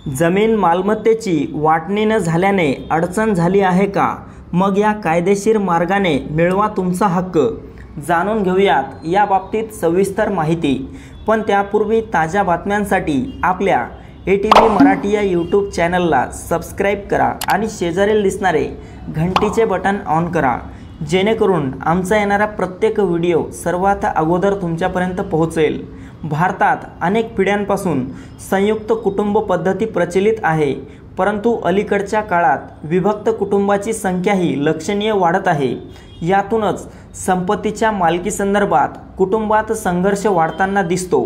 जमीन मालमत्तेची वाटणी न झाल्याने अडचण झाली आहे का? मग या कायदेशीर मार्गाने मिळवा तुमचा हक्क। जाणून घेऊयात या बाबतीत सविस्तर माहिती। पण त्यापूर्वी ताज्या बातम्यांसाठी आपल्या ATV मराठी या यूट्यूब चॅनलला सबस्क्राईब करा आणि शेजारील दिसणारे घंटीचे बटन ऑन करा, जेणेकरून आमचा येणारा प्रत्येक व्हिडिओ सर्वात अगोदर तुमच्यापर्यंत पोहोचेल। भारतात अनेक पिढ्यांपासून संयुक्त कुटुंब पद्धती प्रचलित आहे, परंतु अलीकडच्या काळात विभक्त कुटुंबाची संख्याही लक्षणीय वाढत आहे। यातूनच संपत्तीच्या मालकी संदर्भात कुटुंबात संघर्ष वाढताना दिसतो।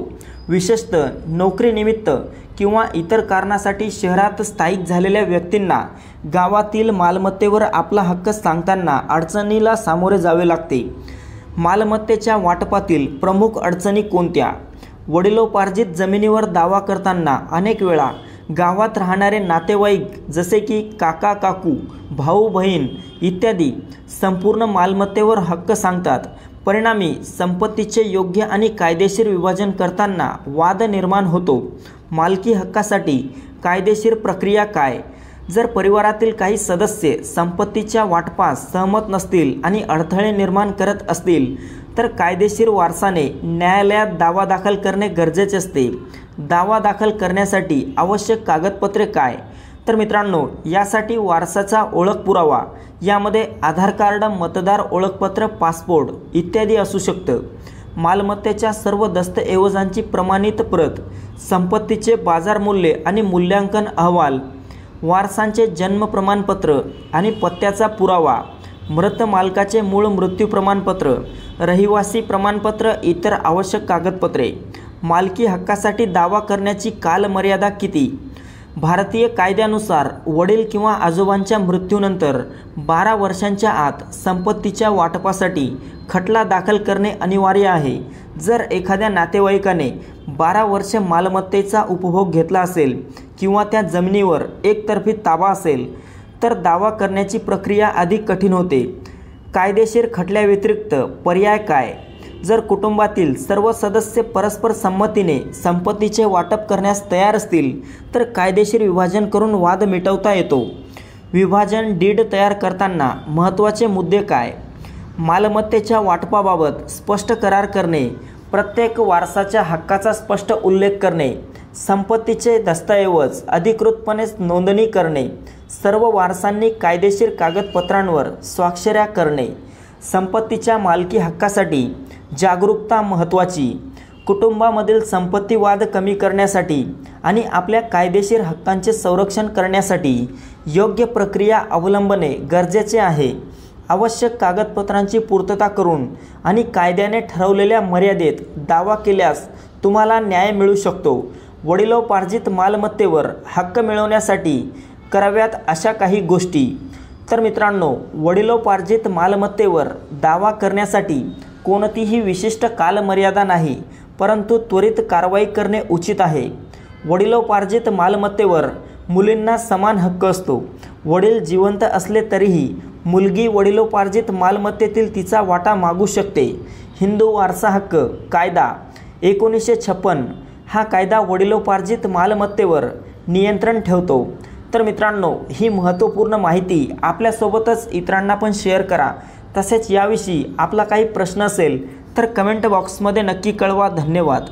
विशेषतः नोकरीनिमित्त किंवा इतर कारणासाठी शहरात स्थायिक झालेल्या व्यक्तींना गावातील मालमत्तेवर आपला हक्क सांगताना अडचणीला सामोरे जावे लागते। मालमत्तेच्या वाटपातील प्रमुख अडचणी कोणत्या? वडिलोपार्जित जमिनीवर दावा करताना अनेक वेळा गावात राहणारे नातेवाईक जसे की काका काकू, भाऊ बहीण इत्यादी संपूर्ण मालमत्तेवर हक्क सांगतात। परिणामी संपत्तीचे योग्य आणि कायदेशीर विभाजन करताना वाद निर्माण होतो। मालकी हक्कासाठी कायदेशीर प्रक्रिया काय? जर परिवारातील काही सदस्य संपत्तीच्या वाटपास सहमत नसतील आणि अडथळे निर्माण करत असतील तर कायदेशीर वारसाने न्यायालयात दावा दाखल करणे गरजेचे असते। दावा दाखल करण्यासाठी आवश्यक कागदपत्रे काय? तर मित्रांनो, यासाठी वारसाचा ओळख पुरावा, यामध्ये आधार कार्ड, मतदार ओळखपत्र, पासपोर्ट इत्यादी असू शकतं। मालमत्तेच्या सर्व दस्तऐवजांची प्रमाणित प्रत, संपत्तीचे बाजार मूल्य आणि मूल्यांकन अहवाल, वारसांचे जन्म प्रमाणपत्र आणि पत्त्याचा पुरावा, मृत मालकाचे मूळ मृत्यू प्रमाणपत्र, रहिवासी प्रमाणपत्र, इतर आवश्यक कागदपत्रे। मालकी हक्कासाठी दावा करण्याची कालमर्यादा किती? भारतीय कायद्यानुसार वडील किंवा आजोबांच्या मृत्यूनंतर 12 वर्षांच्या आत संपत्तीच्या वाटपासाठी खटला दाखल करणे अनिवार्य आहे। जर एखाद्या नातेवाईकाने 12 वर्षे मालमत्तेचा उपभोग घेतला असेल किंवा त्या जमिनीवर एकतर्फी ताबा असेल तर दावा करण्याची प्रक्रिया अधिक कठीण होते। कायदेशीर खटल्याव्यतिरिक्त पर्याय काय? जर कुटुंबातील सर्व सदस्य परस्पर संमतीने संपत्तीचे वाटप करण्यास तयार असतील तर कायदेशीर विभाजन करून वाद मिटवता येतो। विभाजन डीड तयार करताना महत्त्वाचे मुद्दे काय? मालमत्तेच्या वाटपाबाबत स्पष्ट करार करणे, प्रत्येक वारसाच्या हक्काचा स्पष्ट उल्लेख करणे, संपत्तीचे दस्तऐवज अधिकृतपणे नोंदणी करणे, सर्व वारसांनी कायदेशीर कागदपत्रांवर स्वाक्षऱ्या करणे। संपत्तीच्या मालकी हक्कासाठी जागरूकता महत्त्वाची। कुटुंबामधील संपत्ती वाद कमी करण्यासाठी आणि आपल्या कायदेशीर हक्कांचे संरक्षण करण्यासाठी योग्य प्रक्रिया अवलंबणे गरजेचे आहे। आवश्यक कागदपत्रांची पूर्तता करून आणि कायद्याने ठरवलेल्या मर्यादेत दावा केल्यास तुम्हाला न्याय मिळू शकतो। वडिलोपार्जित मालमत्तेवर हक्क मिळवण्यासाठी कराव्यात अशा काही गोष्टी। तर मित्रांनो, वडिलोपार्जित मालमत्तेवर दावा करण्यासाठी कोणतीही विशिष्ट कालमर्यादा नाही, परंतु त्वरित कारवाई करणे उचित आहे। वडिलोपार्जित मालमत्तेवर मुलींना समान हक्क असतो। वडील जिवंत असले तरीही मुलगी वडिलोपार्जित मालमत्तेतील तिचा वाटा मागू शकते। हिंदू वारसा हक्क कायदा 1956 हा कायदा वडिलोपार्जित मालमत्तेवर नियंत्रण ठेवतो। तर मित्रांनो, ही महत्त्वपूर्ण माहिती आपल्यासोबतच इतरांना पण शेअर करा। तसेच याविषयी आपला काही प्रश्न असेल तर कमेंट बॉक्समध्ये नक्की कळवा। धन्यवाद।